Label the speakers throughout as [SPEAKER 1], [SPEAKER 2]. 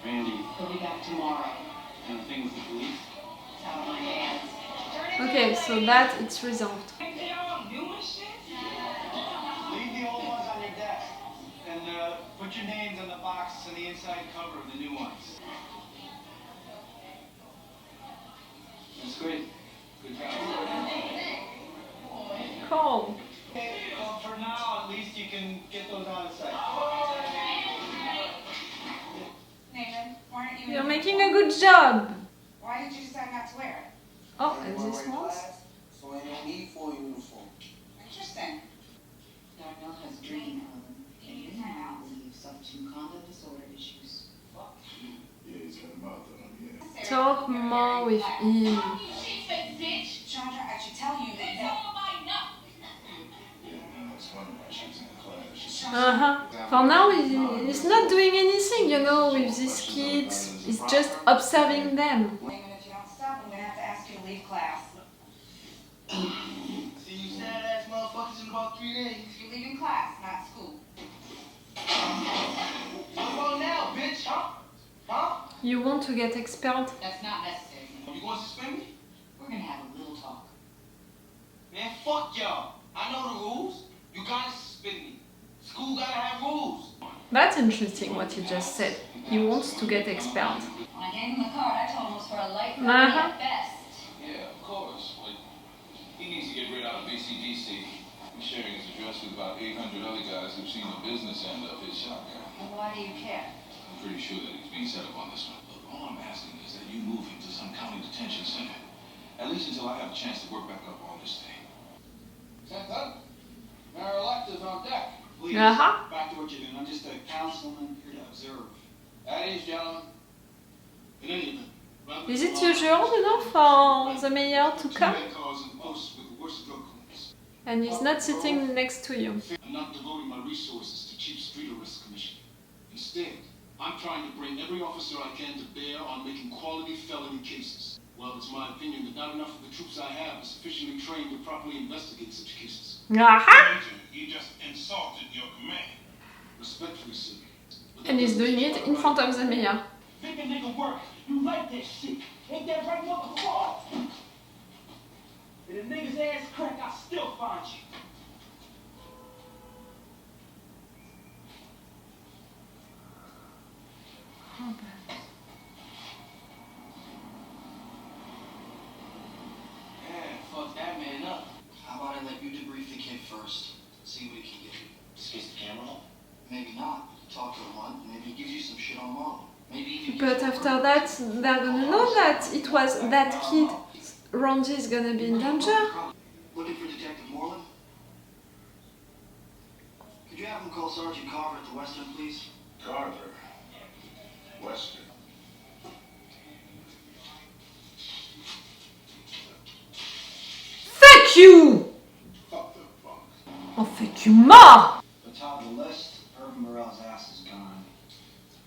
[SPEAKER 1] Randy. He'll be back tomorrow. And the thing with the police? It's out of my hands.
[SPEAKER 2] Okay, so that it's resolved.
[SPEAKER 1] Leave the old ones on your desk. And put your names on the boxes on the inside cover of the new ones. That's great. Good job.
[SPEAKER 2] Cool.
[SPEAKER 1] Well, for now, at least you can get those out of sight.
[SPEAKER 3] Nathan, why aren't you
[SPEAKER 2] You're making a good job.
[SPEAKER 3] Why did you decide not to wear it?
[SPEAKER 2] Oh, and this one?
[SPEAKER 4] So I don't need full uniform.
[SPEAKER 3] Interesting.
[SPEAKER 5] Darnell has dream
[SPEAKER 3] You need a timeout.
[SPEAKER 5] suffered from conduct disorder issues.
[SPEAKER 6] Yeah, he's got a mouth on him, yeah.
[SPEAKER 2] Talk more with him.
[SPEAKER 3] Chandra, I should tell you that.
[SPEAKER 6] Yeah, it's funny why she was in the class.
[SPEAKER 2] Uh-huh. For now, he's not doing anything, you know, with these kids. He's just observing them.
[SPEAKER 3] Even if you don't stop, I'm gonna have to ask you to leave class.
[SPEAKER 4] See you sad ass motherfuckers in about 3 days.
[SPEAKER 3] You're leaving class, not school.
[SPEAKER 4] What's on now, bitch? Huh?
[SPEAKER 2] You want to get expelled?
[SPEAKER 5] That's not necessary.
[SPEAKER 4] You gonna suspend me?
[SPEAKER 5] We're gonna have a little talk.
[SPEAKER 4] Man, fuck y'all. I know the rules. You gotta suspend me. School gotta have rules.
[SPEAKER 2] That's interesting what you just said. He wants to get expelled.
[SPEAKER 5] When I gave him the card, I told him it was for a light
[SPEAKER 2] Uh-huh.
[SPEAKER 5] at best.
[SPEAKER 7] Yeah, of course, but he needs to get rid out of BCDC. He's sharing his address with about 800 other guys who've seen the business end of his shotgun.
[SPEAKER 5] Well, why do you care?
[SPEAKER 7] I'm pretty sure that he's being set up on this one. Look, all I'm asking is that you move him to some county detention center. At least until I have a chance to work back up on this thing.
[SPEAKER 1] Is that done? Mayor-elect is on deck. Please,
[SPEAKER 2] Uh-huh.
[SPEAKER 1] back to what you're doing. I'm just a councilman here to observe.
[SPEAKER 7] At ease, gentlemen.
[SPEAKER 1] In any event, rather
[SPEAKER 2] Is
[SPEAKER 1] than
[SPEAKER 2] it usual, you know, for the mayor to come?
[SPEAKER 1] cars and posts with the worst drug criminals.
[SPEAKER 2] And he's not sitting next to you.
[SPEAKER 1] I'm not devoting my resources to cheap street arrest commission. Instead, I'm trying to bring every officer I can to bear on making quality felony cases. Well, it's my opinion that not enough of the troops I have are sufficiently trained to properly investigate such cases.
[SPEAKER 2] Aha!
[SPEAKER 6] You just insulted your command.
[SPEAKER 1] Respectfully, sir.
[SPEAKER 2] And he's doing it in front of the mayor.
[SPEAKER 1] Make a nigga work. You like that shit. Ain't that right, motherfucker? And the nigga's ass crack, I'll still find you.
[SPEAKER 4] Yeah, fuck that man up. How about I let you debrief the kid first? See what he can get you. Just the camera off? Maybe not. Talk to him once. Maybe he gives you some shit on Marlo. Maybe even.
[SPEAKER 2] But after that, they're gonna know that it was that kid. Randy is gonna be in danger.
[SPEAKER 4] Looking for Detective Moreland? Could you have him call Sergeant Carver at the Western, please?
[SPEAKER 6] Carver. Western.
[SPEAKER 2] Fuck you!
[SPEAKER 6] Fuck the Bunk.
[SPEAKER 2] En fais-tu mort?
[SPEAKER 1] The top of the list, Herc Morel's ass is gone.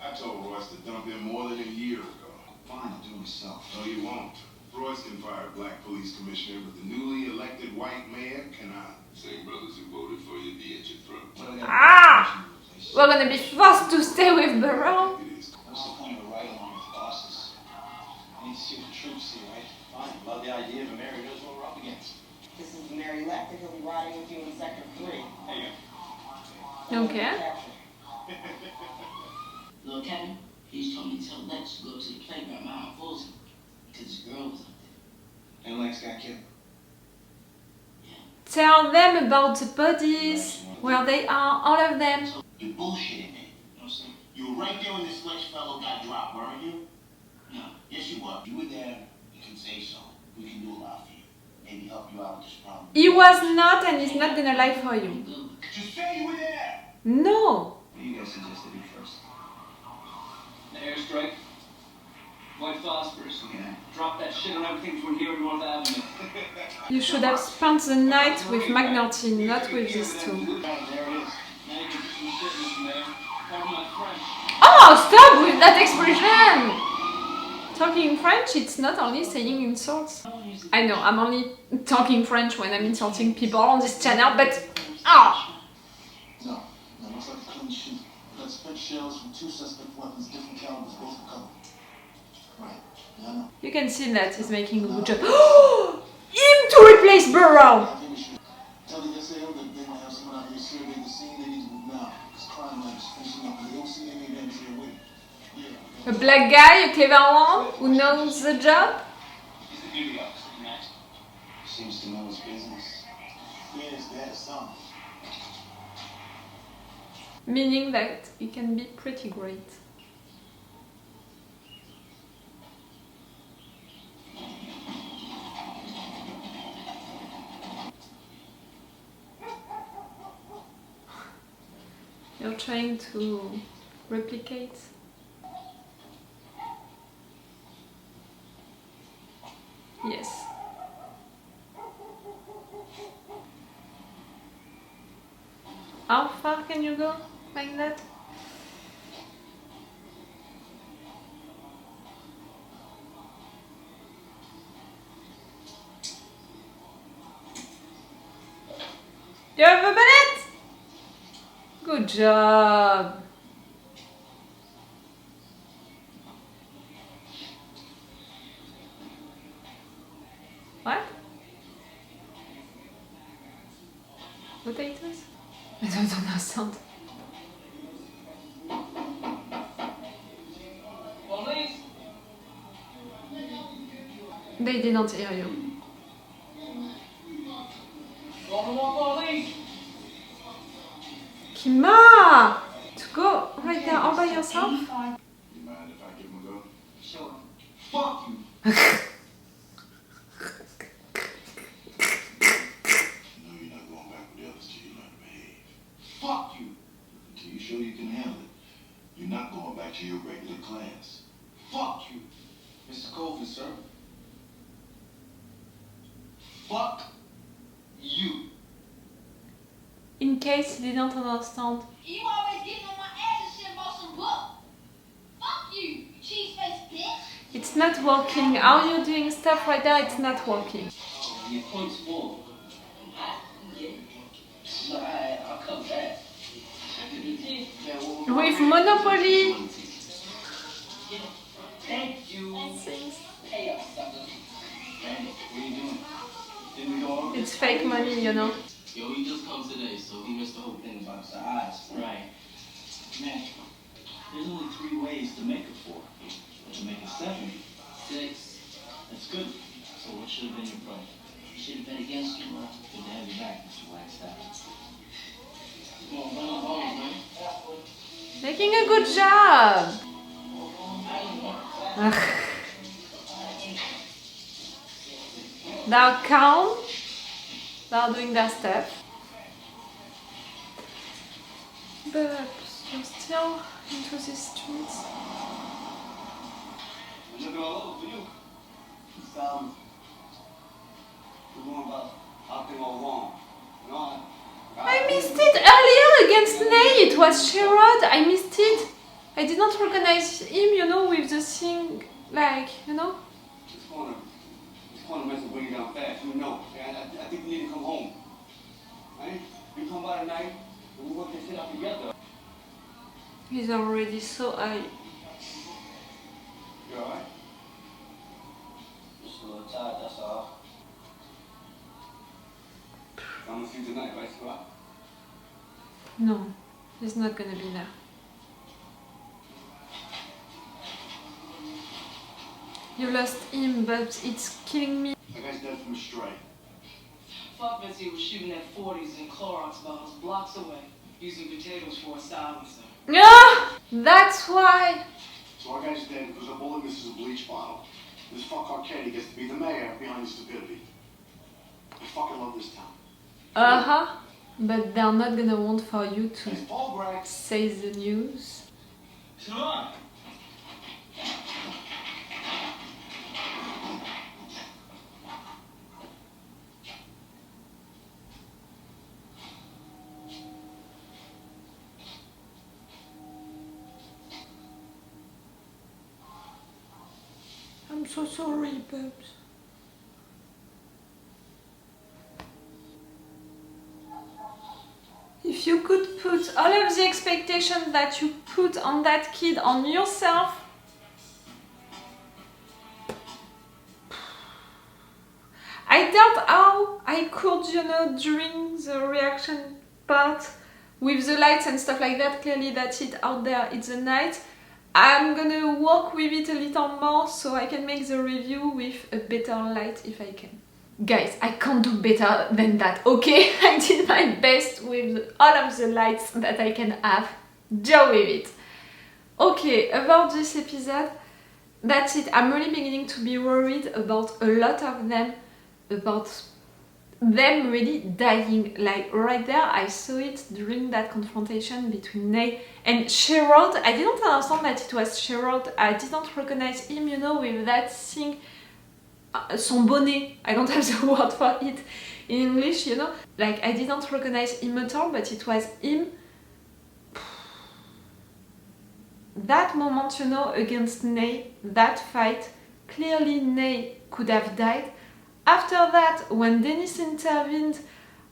[SPEAKER 6] I told Royce to dump him more than a year ago.
[SPEAKER 1] Fine, I'll do it myself.
[SPEAKER 6] No, you won't. Royce can fire a black police commissioner, but the newly elected white mayor cannot.
[SPEAKER 7] Same brothers who voted for you be at your throat.
[SPEAKER 2] Ah! We're gonna be forced to stay with Burrow.
[SPEAKER 6] It is.
[SPEAKER 1] What's the point of a ride-along with bosses? I need to see what the troops see, right? Fine, love the idea, but Mary knows what we're up against.
[SPEAKER 5] This is the Mary Left, and he'll be riding with you in Sector 3.
[SPEAKER 1] There you
[SPEAKER 2] Okay.
[SPEAKER 5] Lieutenant, he's told me to tell Lex to go to the playground Mount Folsom because his girl was up there.
[SPEAKER 1] And Lex got killed.
[SPEAKER 2] Tell them about the bodies, where they are, all of them.
[SPEAKER 4] You're bullshitting me.
[SPEAKER 1] No, sir.
[SPEAKER 4] You were right there when this Lex fellow got dropped, weren't you?
[SPEAKER 5] No.
[SPEAKER 4] Yes, you were. You were there. You can say so. We can do a lot for you. Maybe help you out with this problem.
[SPEAKER 2] He was not, and he's not gonna lie for you.
[SPEAKER 5] Good.
[SPEAKER 4] Just say you were there.
[SPEAKER 2] No!
[SPEAKER 1] What do you guys suggest I do first?
[SPEAKER 8] An airstrike. White phosphorus.
[SPEAKER 1] Yeah.
[SPEAKER 8] Drop that shit on everything between here and North Avenue.
[SPEAKER 2] You should have spent the night with McNulty, not with these two.
[SPEAKER 1] There it is.
[SPEAKER 8] Now you can do some shit, Mr. Mayor. Pardon my French.
[SPEAKER 2] Oh, stop with that expression! Talking French, it's not only saying insults. I know, I'm only talking French when I'm insulting people on this channel, but... Ah!
[SPEAKER 1] No, that looks like a clean sheet. had spent shells from 2 suspect weapons, different calibers, both recovered. Right. Yeah, I know.
[SPEAKER 2] You can see that he's making a good job. Him to replace Burrow!
[SPEAKER 1] I think we should tell the SAO that they might have someone out here surveying the scene. They need to move now, because crime lab is finishing up and they don't see any evidence here waiting. Yeah.
[SPEAKER 2] A black guy, a clever one, who knows the job.
[SPEAKER 8] He's the duty officer, Max.
[SPEAKER 4] Seems to know his business.
[SPEAKER 1] Yeah, his dad is some.
[SPEAKER 2] Meaning that he can be pretty great. You're trying to replicate. Yes. How far can you go like that? You have a minute? Good job. What? Potatoes? I don't understand.
[SPEAKER 8] Police!
[SPEAKER 2] They didn't hear you.
[SPEAKER 8] Call more police!
[SPEAKER 2] Kima! To go right there all by yourself?
[SPEAKER 6] You mind if I give him a go?
[SPEAKER 3] Sure.
[SPEAKER 8] Fuck you!
[SPEAKER 6] No, you're not going back with the others till you learn to behave.
[SPEAKER 8] Fuck you!
[SPEAKER 6] Until you show you can handle it, you're not going back to your regular class.
[SPEAKER 8] Fuck you!
[SPEAKER 4] Mr. Colvin, sir.
[SPEAKER 8] Fuck you!
[SPEAKER 2] In case you didn't understand.
[SPEAKER 3] You always getting on my ass and shit about some book. Fuck you, you cheese-faced bitch.
[SPEAKER 2] It's not working. How are you doing stuff right there? It's not working.
[SPEAKER 5] Your point's full. Yeah. No, I'll come back.
[SPEAKER 2] With Monopoly.
[SPEAKER 5] Thank you.
[SPEAKER 2] Things.
[SPEAKER 5] Pay up, sucker.
[SPEAKER 4] Randy, what are you doing? Didn't we go over
[SPEAKER 2] It's fake money, you know.
[SPEAKER 5] Yo, he just comes today, so he missed the whole thing about his eyes. Right.
[SPEAKER 8] Man, there's only 3 ways to make a 4. To make a 7.
[SPEAKER 5] 6.
[SPEAKER 8] That's good. So what should have been your play?
[SPEAKER 5] Should have been against you, bro.
[SPEAKER 8] Good to have you back, Mr. Wagstaff.
[SPEAKER 5] Come on, run the balls, man.
[SPEAKER 2] Making a good job. Ugh. They're calm. They're doing their stuff. Bubbs, you're still into the streets.
[SPEAKER 8] I'm looking all over for you. We're going about how things all wrong. You know,
[SPEAKER 2] I missed it earlier against Ney. It was Sherrod. I missed it. I did not recognize him, you know, with the thing, like, you know.
[SPEAKER 8] This corner mess will bring you down fast. You know. I think you need to come home. Right? You come by tonight, and we work this shit out together.
[SPEAKER 2] He's already so high.
[SPEAKER 8] You alright?
[SPEAKER 5] Just a little tired, that's all.
[SPEAKER 8] I'm gonna see you tonight, right, Scott?
[SPEAKER 2] No, he's not gonna be there. You lost him, but it's killing me.
[SPEAKER 6] That guy's dead from a strike.
[SPEAKER 9] Fuck Betsy was shooting at 40s in Clorox bottles blocks away, using potatoes for a silencer.
[SPEAKER 2] Ah, that's why.
[SPEAKER 6] So our guy's dead because a bullet misses a bleach bottle. This fuck Arcady gets to be the mayor behind the stupidity. I fucking love this town.
[SPEAKER 2] Uh-huh. But they're not gonna want for you to
[SPEAKER 6] It's Paul Brax.
[SPEAKER 2] say the news.
[SPEAKER 8] Come on!
[SPEAKER 2] I'm so sorry, Bubbs. He If you could put all of the expectations that you put on that kid on yourself, I doubt how I could, you know, during the reaction part with the lights and stuff like that. Clearly that's it out there, it's the night. I'm gonna work with it a little more so I can make the review with a better light if I can. Guys, I can't do better than that, okay? I did my best with all of the lights that I can have. Deal with it. Okay, about this episode, that's it. I'm really beginning to be worried about a lot of them, about them really dying. Like right there, I saw it during that confrontation between Nate and Sherrod. I didn't understand that it was Sherrod. I didn't recognize him, you know, with that thing. Son bonnet, I don't have the word for it in English, you know. Like, I didn't recognize him at all, but it was him. That moment, you know, against Nate, that fight, clearly Nate could have died. After that, when Dennis intervened,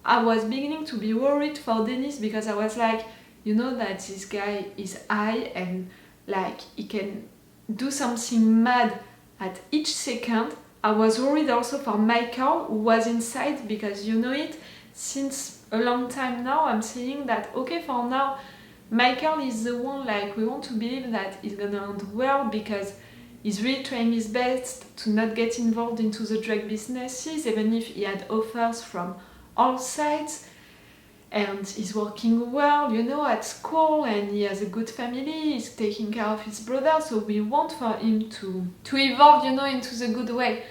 [SPEAKER 2] I was beginning to be worried for Dennis because I was like, you know that this guy is high and like he can do something mad at each second. I was worried also for Michael, who was inside, because you know it, since a long time now I'm saying that, okay, for now, Michael is the one, like, we want to believe that he's gonna end well, because he's really trying his best to not get involved into the drug businesses, even if he had offers from all sides, and he's working well, you know, at school, and he has a good family, he's taking care of his brother, so we want for him to evolve, you know, into the good way.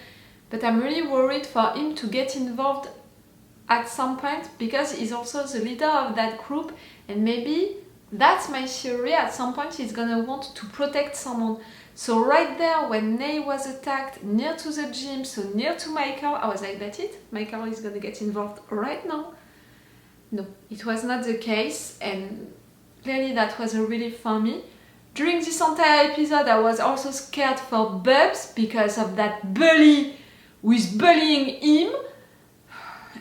[SPEAKER 2] But I'm really worried for him to get involved at some point, because he's also the leader of that group, and maybe, that's my theory, at some point he's gonna want to protect someone. So right there, when Nate was attacked near to the gym, so near to Michael, I was like, that's it? Michael is gonna get involved right now? No, it was not the case, and clearly that was a relief for me. During this entire episode, I was also scared for Bubbs because of that bully who is bullying him.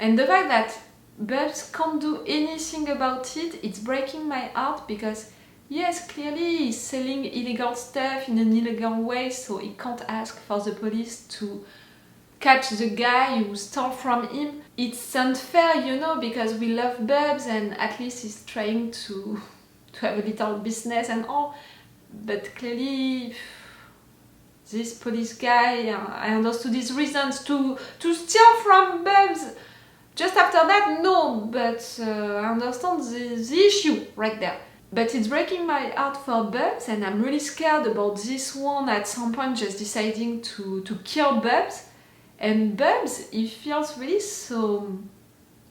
[SPEAKER 2] And the fact that Bubbs can't do anything about it, it's breaking my heart, because yes, clearly he's selling illegal stuff in an illegal way, so he can't ask for the police to catch the guy who stole from him. It's unfair, you know, because we love Bubbs and at least he's trying to have a little business and all. But clearly, this police guy, I understood his reasons to steal from Bubbs. Just after that, no, but I understand the issue right there. But it's breaking my heart for Bubbs, and I'm really scared about this one at some point just deciding to kill Bubbs. And Bubbs, he feels really so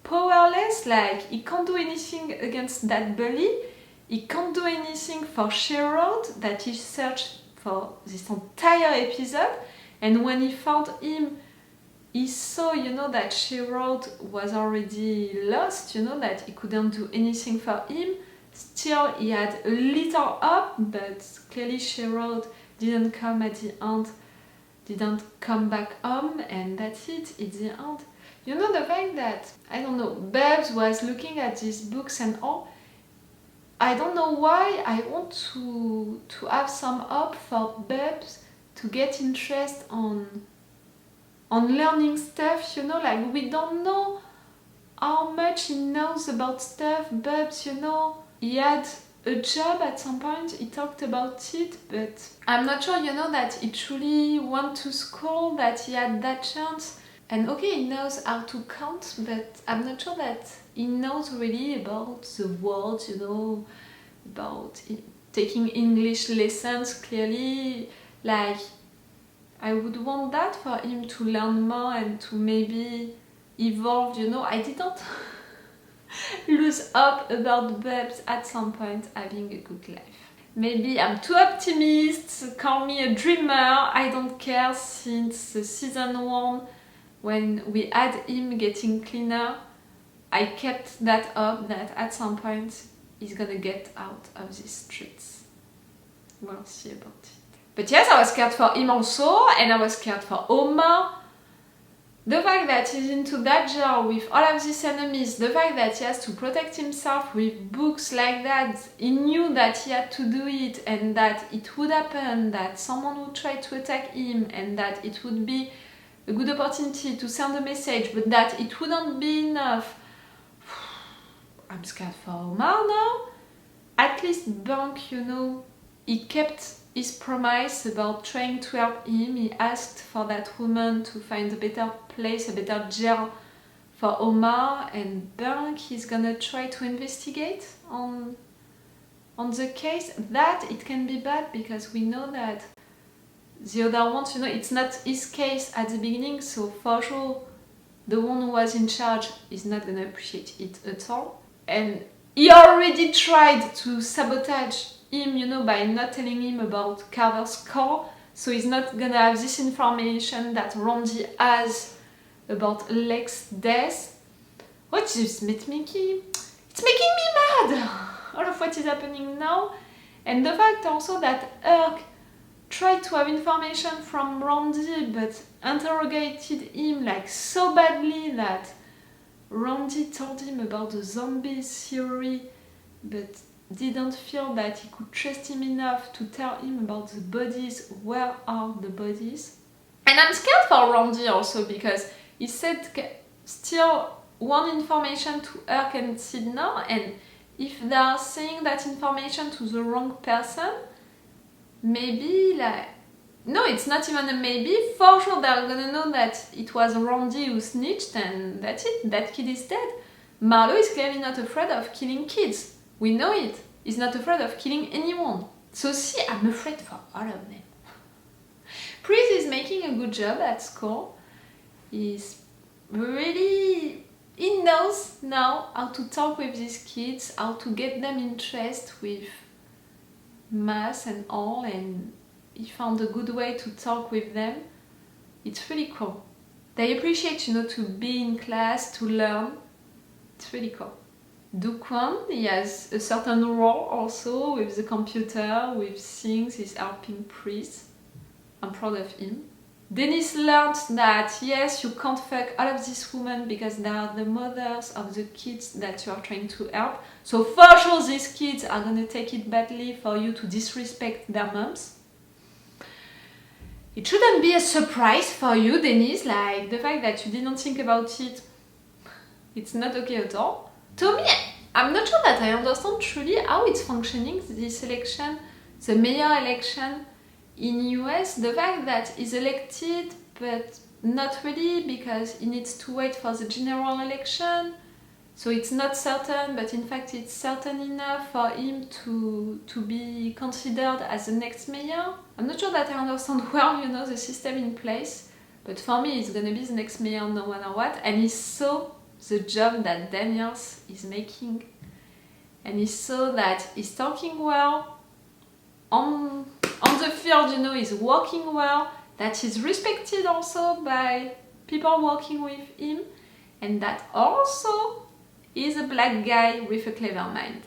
[SPEAKER 2] powerless, like he can't do anything against that bully. He can't do anything for Sherood that he searched for this entire episode. And when he found him, he saw, you know, that Sherood was already lost, you know, that he couldn't do anything for him. Still, he had a little hope, but clearly Sherood didn't come at the end, didn't come back home, and that's it, it's the end. You know, the fact that, I don't know, Bubbs was looking at these books and all, I don't know why I want to have some hope for Bubbs to get interest on learning stuff, you know, like we don't know how much he knows about stuff. Bubbs, you know, he had a job at some point, he talked about it, but I'm not sure, you know, that he truly went to school, that he had that chance. And okay, he knows how to count, but I'm not sure that he knows really about the words, you know, about taking English lessons. Clearly, like, I would want that for him to learn more and to maybe evolve, you know. I didn't lose hope about Bubbs at some point having a good life. Maybe I'm too optimistic, call me a dreamer, I don't care. Since the season 1, when we had him getting cleaner, I kept that hope that at some point he's gonna get out of these streets. We'll see about it. But yes, I was scared for him also, and I was scared for Omar. The fact that he's into that jail with all of these enemies, the fact that he has to protect himself with books like that, he knew that he had to do it and that it would happen, that someone would try to attack him and that it would be a good opportunity to send a message, but that it wouldn't be enough. I'm scared for Omar now. At least Bunk, you know, he kept his promise about trying to help him. He asked for that woman to find a better place, a better jail for Omar, and Bunk is gonna try to investigate on the case. That it can be bad because we know that the other ones, you know, it's not his case at the beginning, so for sure the one who was in charge is not gonna appreciate it at all. And he already tried to sabotage him, you know, by not telling him about Carver's car, so he's not gonna have this information that Randy has about Lex's death. What just made me? It's making me mad! All of what is happening now, and the fact also that Herc tried to have information from Randy but interrogated him like so badly that Randy told him about the zombies theory but didn't feel that he could trust him enough to tell him about the bodies. Where are the bodies? And I'm scared for Randy also because he said still one information to Herc and Sydney, and if they are saying that information to the wrong person, maybe like... No, it's not even a maybe. For sure they're gonna know that it was Randy who snitched and that's it. That kid is dead. Marlo is clearly not afraid of killing kids. We know it. He's not afraid of killing anyone. So see, I'm afraid for all of them. Priest is making a good job at school. He's really... He knows now how to talk with these kids, how to get them interested with math and all, and he found a good way to talk with them. It's really cool. They appreciate, you know, to be in class, to learn. It's really cool. Duquan, he has a certain role also with the computer, with things, he's helping Priest. I'm proud of him. Dennis learned that, yes, you can't fuck all of these women because they are the mothers of the kids that you are trying to help. So for sure these kids are gonna take it badly for you to disrespect their moms. It shouldn't be a surprise for you, Dennis, like the fact that you didn't think about it. It's not okay at all. To me, I'm not sure that I understand truly how it's functioning, this election, the mayor election in US. The fact that he's elected, but not really because he needs to wait for the general election. So it's not certain, but in fact it's certain enough for him to be considered as the next mayor. I'm not sure that I understand well, you know, the system in place, but for me he's gonna be the next mayor no matter what, and he saw the job that Daniels is making, and he saw that he's talking well, on the field, you know, he's working well, that he's respected also by people working with him, and that also is a black guy with a clever mind.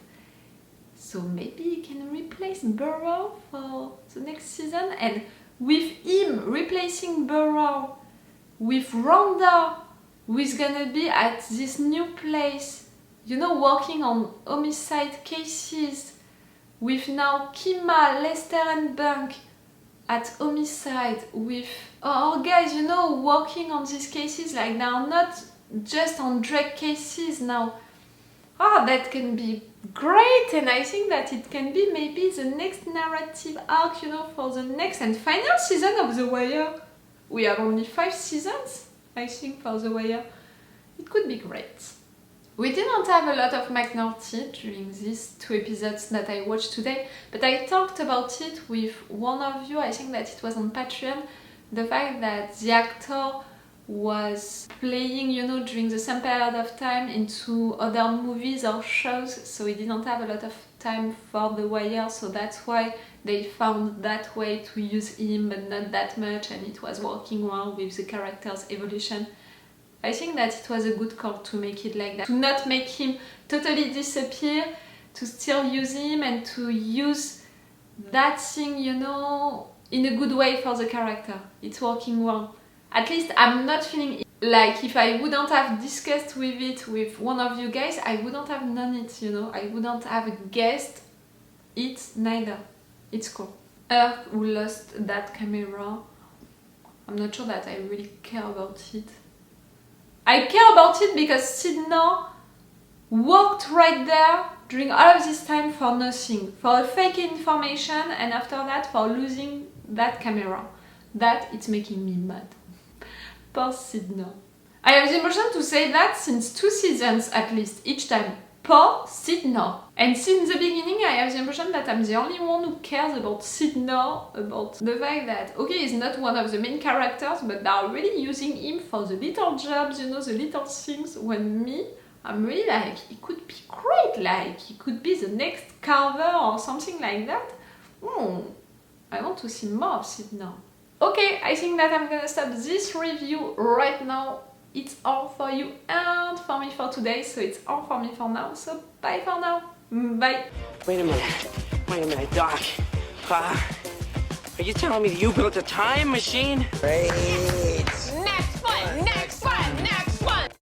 [SPEAKER 2] So maybe he can replace Burrow for the next season, and with him replacing Burrow with Rhonda, who is gonna be at this new place, you know, working on homicide cases, with now Kima, Lester and Bunk at homicide, with our guys, you know, working on these cases like they are not just on drug cases now. Oh, that can be great, and I think that it can be maybe the next narrative arc, you know, for the next and final season of The Wire. We have only 5 seasons, I think, for The Wire. It could be great. We didn't have a lot of McNulty during these 2 episodes that I watched today, but I talked about it with one of you, I think that it was on Patreon, the fact that the actor was playing, you know, during the same period of time into other movies or shows, so he didn't have a lot of time for The Wire, so that's why they found that way to use him, but not that much, and it was working well with the character's evolution. I think that it was a good call to make it like that, to not make him totally disappear, to still use him and to use that thing, you know, in a good way for the character. It's working well. At least I'm not feeling Like, if I wouldn't have discussed with it with one of you guys, I wouldn't have known it, you know? I wouldn't have guessed it neither. It's cool. Herc, who lost that camera, I'm not sure that I really care about it. I care about it because Sidney worked right there during all of this time for nothing, for a fake information, and after that for losing that camera. That it's making me mad. Poor Sidney. I have the emotion to say that since 2 seasons at least, each time. Poor Sidney. And since the beginning I have the impression that I'm the only one who cares about Sidney, about the fact that, okay, he's not one of the main characters, but they are really using him for the little jobs, you know, the little things, when me, I'm really like, he could be great, like, he could be the next Carver or something like that. I want to see more of Sidney. Okay, I think that I'm gonna stop this review right now. It's all for you and for me for today, so it's all for me for now, so bye for now. Bye.
[SPEAKER 10] Wait a minute, Doc. Are you telling me that you built a time machine? Great.